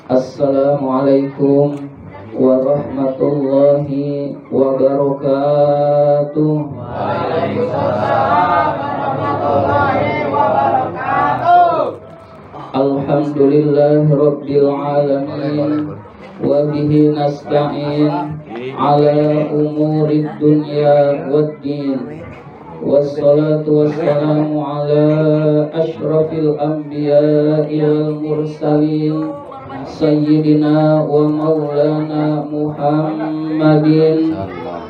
Assalamualaikum warahmatullahi wabarakatuh. Waalaikumsalam warahmatullahi wabarakatuh. Alhamdulillah rabbil alamin wa bihi nasta'in ala umurid dunya waddin. Wassalatu wassalamu ala ashrafil anbiya'i wal mursalin Sayyidina wa maulana Muhammadin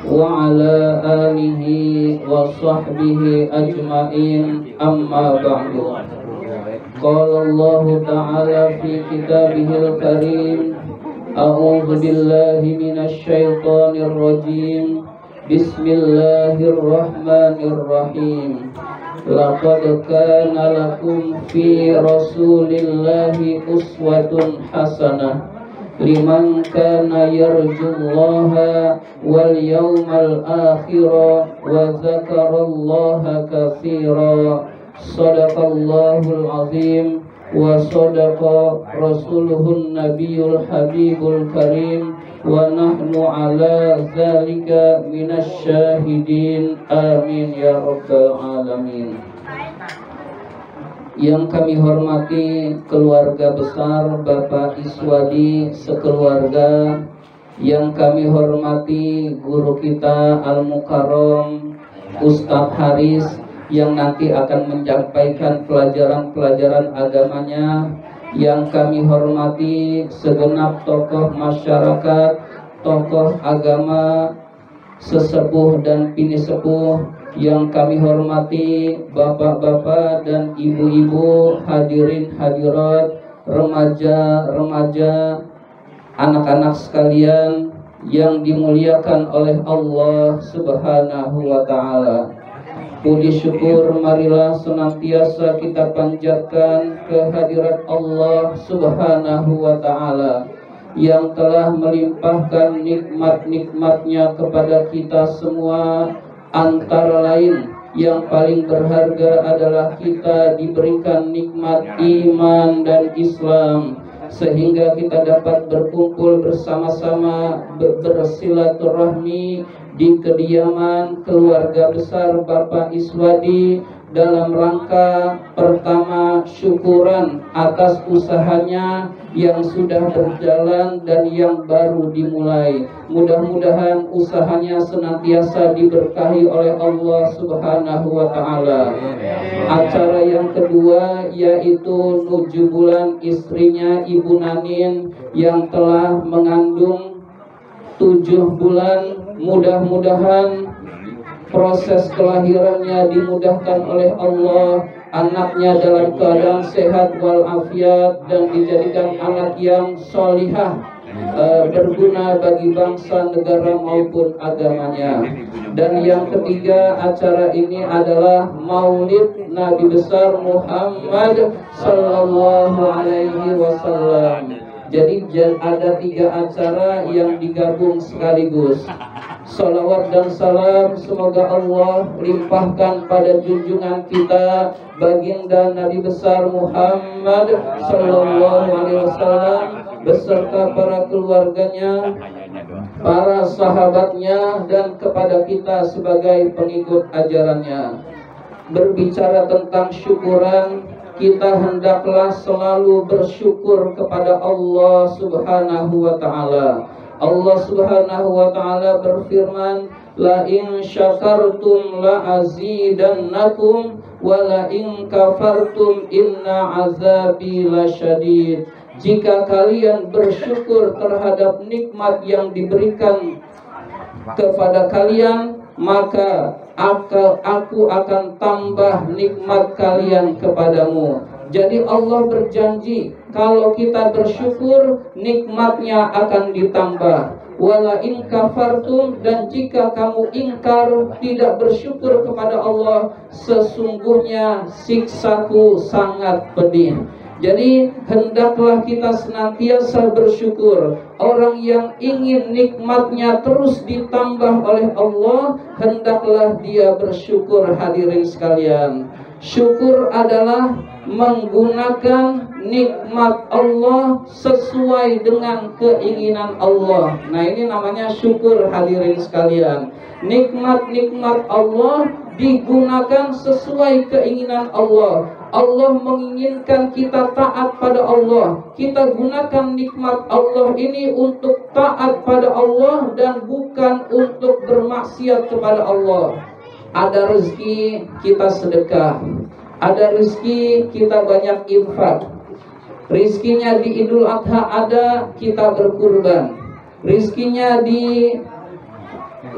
wa ala alihi wa sahbihi ajma'in, amma ba'du. Qala Allah ta'ala fi kitabihil karim, a'udzu billahi minasy syaithanir rajim. Bismillahirrahmanirrahim. Laqad kana lakum fi rasulillahi uswatun hasanah liman kana yarjullaha wal yawmal akhira wa dzakarallaha katsira. Shadaqallahul azim wa shadaqa rasuluhun nabiyul habibul karim wa nahnu ala zalika minasy syahidin, amin ya rabbal alamin. Yang kami hormati keluarga besar Bapak Iswadi sekeluarga, yang kami hormati guru kita Al-Mukarram Ustadz Haris yang nanti akan menyampaikan pelajaran-pelajaran agamanya, yang kami hormati segenap tokoh masyarakat, tokoh agama, sesepuh dan bini sepuh, yang kami hormati bapak-bapak dan ibu-ibu, hadirin hadirat, remaja-remaja, anak-anak sekalian yang dimuliakan oleh Allah Subhanahu wa ta'ala. Puji syukur marilah senantiasa kita panjatkan kehadirat Allah Subhanahu wa ta'ala yang telah melimpahkan nikmat-nikmatnya kepada kita semua. Antara lain yang paling berharga adalah kita diberikan nikmat iman dan Islam, sehingga kita dapat berkumpul bersama-sama bersilaturahmi di kediaman keluarga besar Bapak Iswadi dalam rangka pertama syukuran atas usahanya yang sudah berjalan dan yang baru dimulai. Mudah-mudahan usahanya senantiasa diberkahi oleh Allah Subhanahu wa ta'ala. Acara yang kedua yaitu 7 bulan istrinya Ibu Nanin yang telah mengandung 7 bulan. Mudah-mudahan proses kelahirannya dimudahkan oleh Allah, anaknya dalam keadaan sehat walafiat dan dijadikan anak yang solihah, berguna bagi bangsa, negara maupun agamanya. Dan yang ketiga, acara ini adalah Maulid Nabi besar Muhammad sallallahu alaihi wasallam. Jadi ada 3 acara yang digabung sekaligus. Salawat dan salam semoga Allah limpahkan pada junjungan kita baginda Nabi besar Muhammad sallallahu alaihi wasallam beserta para keluarganya, para sahabatnya, dan kepada kita sebagai pengikut ajarannya. Berbicara tentang syukuran, kita hendaklah selalu bersyukur kepada Allah Subhanahu wa ta'ala. Allah Subhanahu wa ta'ala berfirman, la in syakartum la azidannakum wa la in kafartum inna azabi lasyadid. Jika kalian bersyukur terhadap nikmat yang diberikan kepada kalian, maka aku akan tambah nikmat kalian kepadamu. Jadi Allah berjanji kalau kita bersyukur nikmatnya akan ditambah. Wala in kafartum, dan jika kamu ingkar tidak bersyukur kepada Allah, sesungguhnya siksaku sangat pedih. Jadi hendaklah kita senantiasa bersyukur. Orang yang ingin nikmatnya terus ditambah oleh Allah, hendaklah dia bersyukur. Hadirin sekalian, syukur adalah menggunakan nikmat Allah sesuai dengan keinginan Allah. Nah, ini namanya syukur, hadirin sekalian. Nikmat-nikmat Allah digunakan sesuai keinginan Allah. Allah menginginkan kita taat pada Allah. Kita gunakan nikmat Allah ini untuk taat pada Allah dan bukan untuk bermaksiat kepada Allah. Ada rezeki kita sedekah, ada rezeki kita banyak infak. Rizkinya di Idul Adha ada, kita berkurban. Rizkinya di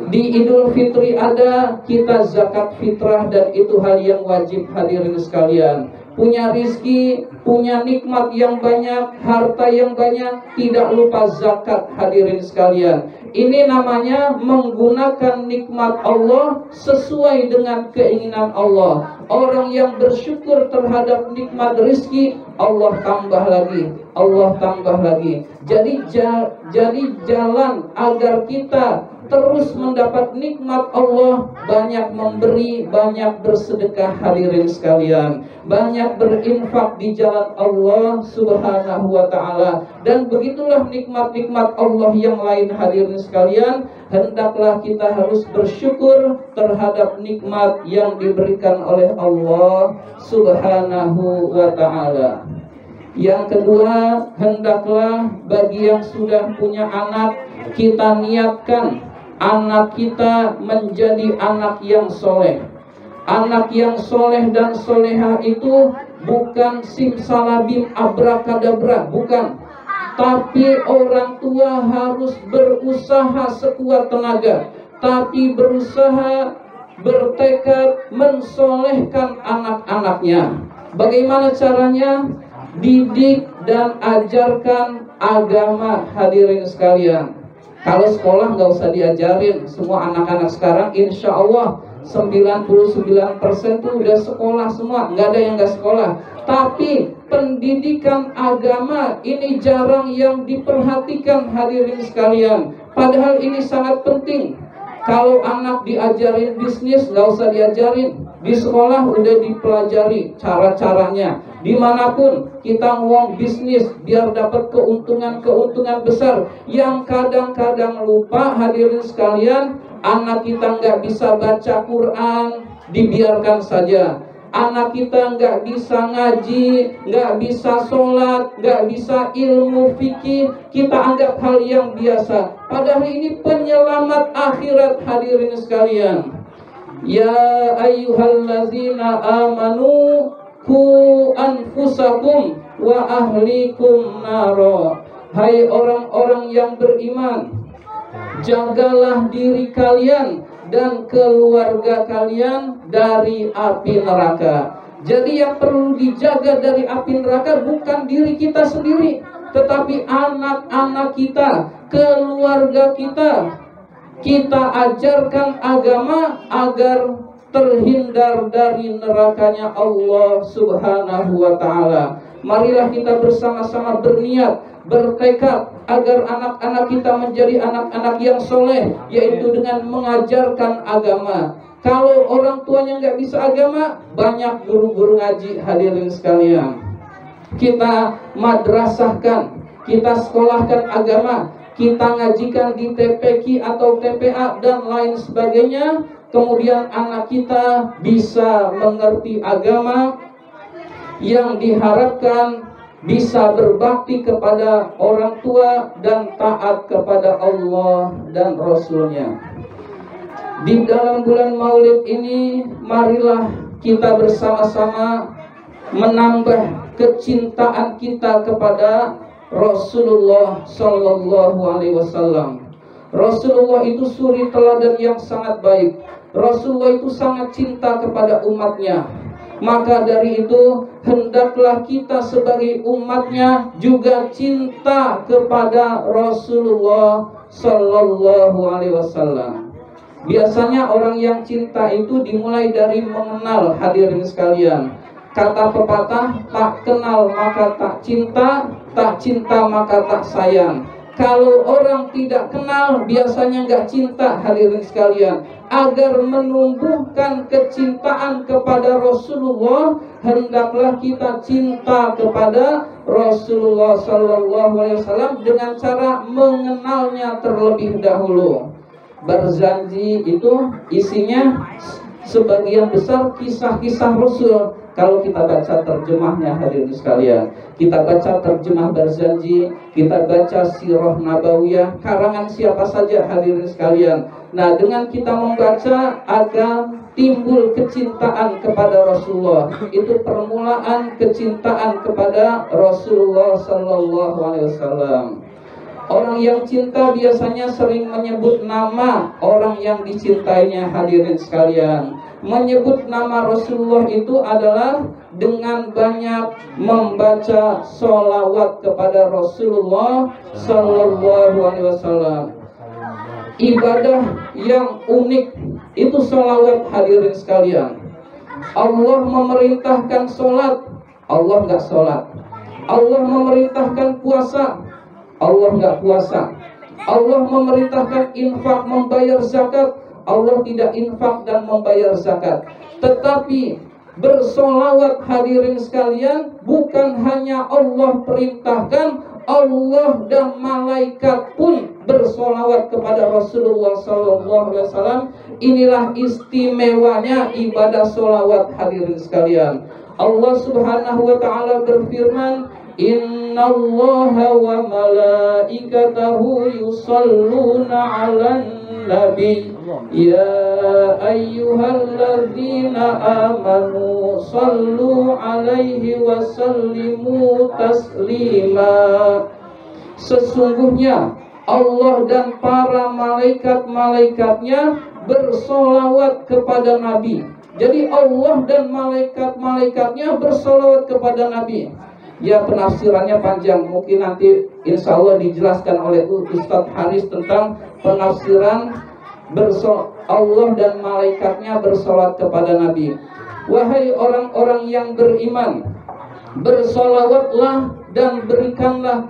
Idul Fitri ada, kita zakat fitrah, dan itu hal yang wajib, hadirin sekalian. Punya rizki, punya nikmat yang banyak, harta yang banyak, tidak lupa zakat, hadirin sekalian. Ini namanya menggunakan nikmat Allah sesuai dengan keinginan Allah. Orang yang bersyukur terhadap nikmat rizki, Allah tambah lagi, Allah tambah lagi. Jadi jalan agar kita terus mendapat nikmat Allah, banyak memberi, banyak bersedekah, hadirin sekalian, banyak berinfak di jalan Allah Subhanahu wa ta'ala. Dan begitulah nikmat-nikmat Allah yang lain, hadirin sekalian. Hendaklah kita harus bersyukur terhadap nikmat yang diberikan oleh Allah Subhanahu wa ta'ala. Yang kedua, hendaklah bagi yang sudah punya anak, kita niatkan anak kita menjadi anak yang soleh. Anak yang soleh dan solehah itu bukan simsalabim abrakadabra, bukan. Tapi orang tua harus berusaha sekuat tenaga, tapi berusaha, bertekad mensolehkan anak-anaknya. Bagaimana caranya? Didik dan ajarkan agama, hadirin sekalian. Kalau sekolah nggak usah diajarin, semua anak-anak sekarang insya Allah 99% tuh udah sekolah semua, nggak ada yang nggak sekolah. Tapi pendidikan agama ini jarang yang diperhatikan, hadirin sekalian. Padahal ini sangat penting. Kalau anak diajarin bisnis, nggak usah diajarin. Di sekolah udah dipelajari cara-caranya. Dimanapun kita ngomong bisnis biar dapat keuntungan besar. Yang kadang-kadang lupa, hadirin sekalian, anak kita nggak bisa baca Quran, dibiarkan saja. Anak kita nggak bisa ngaji, nggak bisa sholat, nggak bisa ilmu fikih, kita anggap hal yang biasa. Padahal ini penyelamat akhirat, hadirin sekalian. Ya ayyuhallazina amanu ku anfusakum wa ahlikum naro. Hai orang-orang yang beriman, jagalah diri kalian dan keluarga kalian dari api neraka. Jadi yang perlu dijaga dari api neraka bukan diri kita sendiri, tetapi anak-anak kita, keluarga kita. Kita ajarkan agama agar terhindar dari nerakanya Allah Subhanahu wa ta'ala. Marilah kita bersama-sama berniat, bertekad agar anak-anak kita menjadi anak-anak yang soleh, yaitu dengan mengajarkan agama. Kalau orang tuanya nggak bisa agama, banyak guru-guru ngaji, hadirin sekalian. Kita madrasahkan, kita sekolahkan agama, kita ngajikan di TPQ atau TPA dan lain sebagainya. Kemudian anak kita bisa mengerti agama, yang diharapkan bisa berbakti kepada orang tua dan taat kepada Allah dan Rasulnya. Di dalam bulan Maulid ini, marilah kita bersama-sama menambah kecintaan kita kepada Rasulullah Sallallahu Alaihi Wasallam. Rasulullah itu suri teladan yang sangat baik. Rasulullah itu sangat cinta kepada umatnya. Maka dari itu hendaklah kita sebagai umatnya juga cinta kepada Rasulullah Sallallahu Alaihi Wasallam. Biasanya orang yang cinta itu dimulai dari mengenal, hadirin sekalian. Kata pepatah, tak kenal maka tak cinta maka tak sayang. Kalau orang tidak kenal, biasanya nggak cinta, hadirin sekalian. Agar menumbuhkan kecintaan kepada Rasulullah, hendaklah kita cinta kepada Rasulullah Sallallahu Alaihi Wasallam dengan cara mengenalnya terlebih dahulu. Berzanji itu isinya sebagian besar kisah-kisah Rasul. Kalau kita baca terjemahnya hadirin sekalian, kita baca terjemah Berzanji, kita baca Sirah Nabawiyah, karangan siapa saja hadirin sekalian. Nah, dengan kita membaca akan timbul kecintaan kepada Rasulullah. Itu permulaan kecintaan kepada Rasulullah Sallallahu Alaihi Wasallam. Orang yang cinta biasanya sering menyebut nama orang yang dicintainya hadirin sekalian. Menyebut nama Rasulullah itu adalah dengan banyak membaca sholawat kepada Rasulullah Sallallahu Alaihi Wasallam. Ibadah yang unik itu sholawat hadirin sekalian. Allah memerintahkan sholat, Allah nggak sholat. Allah memerintahkan puasa, Allah nggak puasa. Allah memerintahkan infak, membayar zakat, Allah tidak infak dan membayar zakat. Tetapi bersolawat hadirin sekalian bukan hanya Allah perintahkan, Allah dan malaikat pun bersolawat kepada Rasulullah SAW. Inilah istimewanya ibadah solawat hadirin sekalian. Allah Subhanahu wa Ta'ala berfirman, Inna Allaha wa malaikatahu yusalluna 'alan nabi ya ayyuhalladzina amanu sallu 'alaihi wa sallimu taslima. Sesungguhnya Allah dan para malaikat-malaikatnya bersolawat kepada Nabi. Jadi Allah dan malaikat-malaikatnya bersolawat kepada Nabi. Ya, penafsirannya panjang, mungkin nanti insya Allah dijelaskan oleh Ustadz Haris tentang penafsiran Allah dan malaikatnya bersolawat kepada Nabi. Wahai orang-orang yang beriman, bersolawatlah dan berikanlah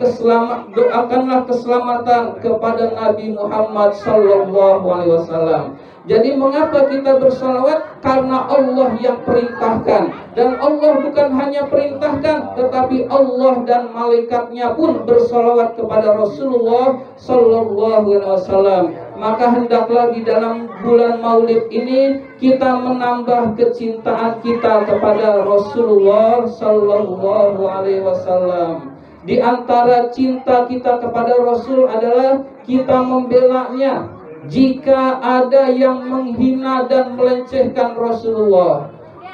doakanlah keselamatan kepada Nabi Muhammad Sallallahu Alaihi Wasallam. Jadi mengapa kita bersolawat? Karena Allah yang perintahkan. Dan Allah bukan hanya perintahkan, tetapi Allah dan malaikatnya pun bersolawat kepada Rasulullah Sallallahu Alaihi Wasallam. Maka hendaklah di dalam bulan Maulid ini kita menambah kecintaan kita kepada Rasulullah Sallallahu Alaihi Wasallam. Di antara cinta kita kepada Rasul adalah kita membelanya jika ada yang menghina dan melecehkan Rasulullah.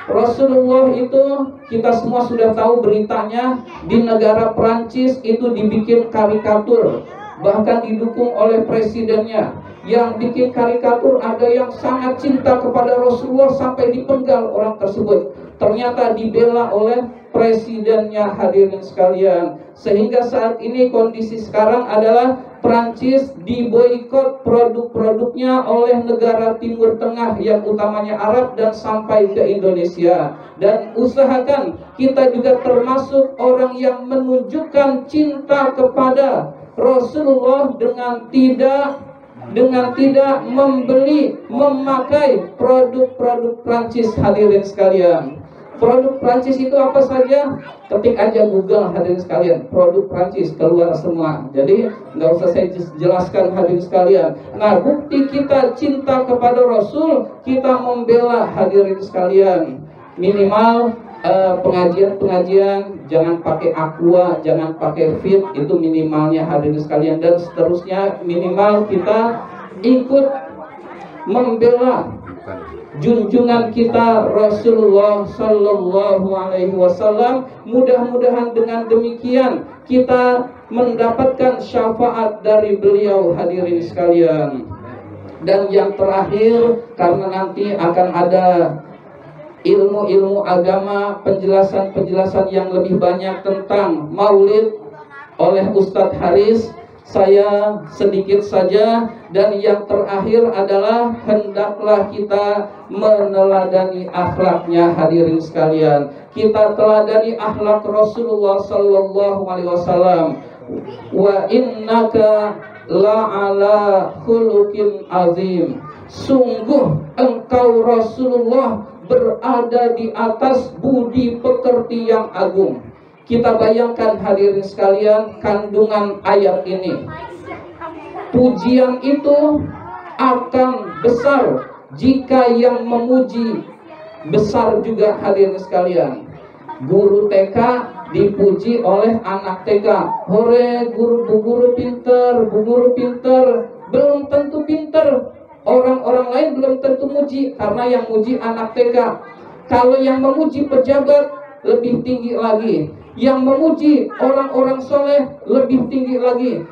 Rasulullah itu kita semua sudah tahu beritanya, di negara Prancis itu dibikin karikatur, bahkan didukung oleh presidennya. Yang bikin karikatur ada yang sangat cinta kepada Rasulullah sampai dipenggal orang tersebut. Ternyata dibela oleh presidennya hadirin sekalian. Sehingga saat ini kondisi sekarang adalah Prancis diboikot produk-produknya oleh negara Timur Tengah yang utamanya Arab dan sampai ke Indonesia. Dan usahakan kita juga termasuk orang yang menunjukkan cinta kepada Rasulullah dengan tidak membeli, memakai produk-produk Prancis hadirin sekalian. Produk Prancis itu apa saja? Ketik aja Google hadirin sekalian, produk Prancis keluar semua. Jadi nggak usah saya jelaskan hadirin sekalian. Nah, bukti kita cinta kepada Rasul, kita membela hadirin sekalian. Minimal pengajian jangan pakai aqua, jangan pakai fit, itu minimalnya hadirin sekalian. Dan seterusnya minimal kita ikut membela junjungan kita Rasulullah Sallallahu Alaihi Wasallam. Mudah-mudahan dengan demikian kita mendapatkan syafaat dari beliau hadirin sekalian. Dan yang terakhir, karena nanti akan ada ilmu-ilmu agama, penjelasan-penjelasan yang lebih banyak tentang maulid oleh Ustadz Haris, saya sedikit saja. Dan yang terakhir adalah hendaklah kita meneladani akhlaknya hadirin sekalian. Kita teladani akhlak Rasulullah Sallallahu Alaihi Wasallam. Wa innaka la'ala khuluqin azim. Sungguh engkau Rasulullah berada di atas budi pekerti yang agung. Kita bayangkan hadirin sekalian kandungan ayat ini. Pujian itu akan besar jika yang memuji besar juga hadirin sekalian. Guru TK dipuji oleh anak TK. Hore guru, bu guru pinter, bu guru pinter. Belum tentu pinter. Orang-orang lain belum tentu muji, karena yang muji anak TK. Kalau yang memuji pejabat lebih tinggi lagi. Yang memuji orang-orang soleh lebih tinggi lagi.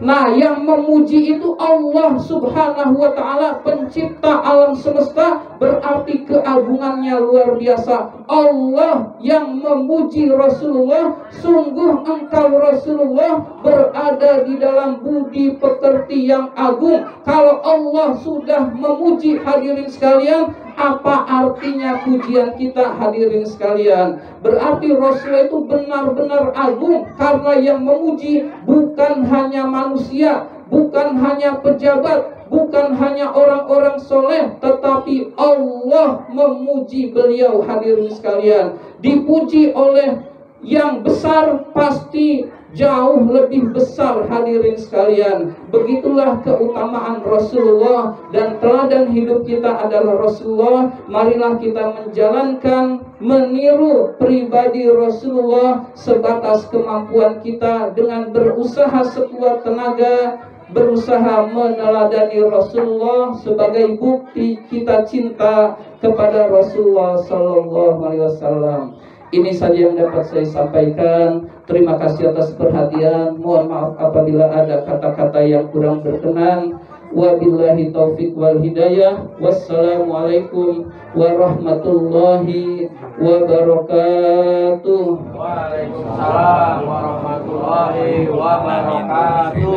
Nah, yang memuji itu Allah Subhanahu wa ta'ala, pencipta alam semesta, berarti keagungannya luar biasa. Allah yang memuji Rasulullah, sungguh engkau Rasulullah berada di dalam budi pekerti yang agung. Kalau Allah sudah memuji hadirin sekalian, apa artinya pujian kita hadirin sekalian? Berarti Rasul itu benar-benar agung, karena yang memuji bukan hanya manusia, bukan hanya pejabat, bukan hanya orang-orang soleh, tetapi Allah memuji beliau hadirin sekalian. Dipuji oleh yang besar pasti jauh lebih besar hadirin sekalian. Begitulah keutamaan Rasulullah, dan teladan hidup kita adalah Rasulullah. Marilah kita menjalankan, meniru pribadi Rasulullah sebatas kemampuan kita, dengan berusaha sekuat tenaga, berusaha meneladani Rasulullah sebagai bukti kita cinta kepada Rasulullah Sallallahu Alaihi Wasallam. Ini saja yang dapat saya sampaikan. Terima kasih atas perhatian. Mohon maaf apabila ada kata-kata yang kurang berkenan. Wabillahi taufik wal hidayah. Wassalamualaikum warahmatullahi wabarakatuh. Waalaikumsalam warahmatullahi wabarakatuh.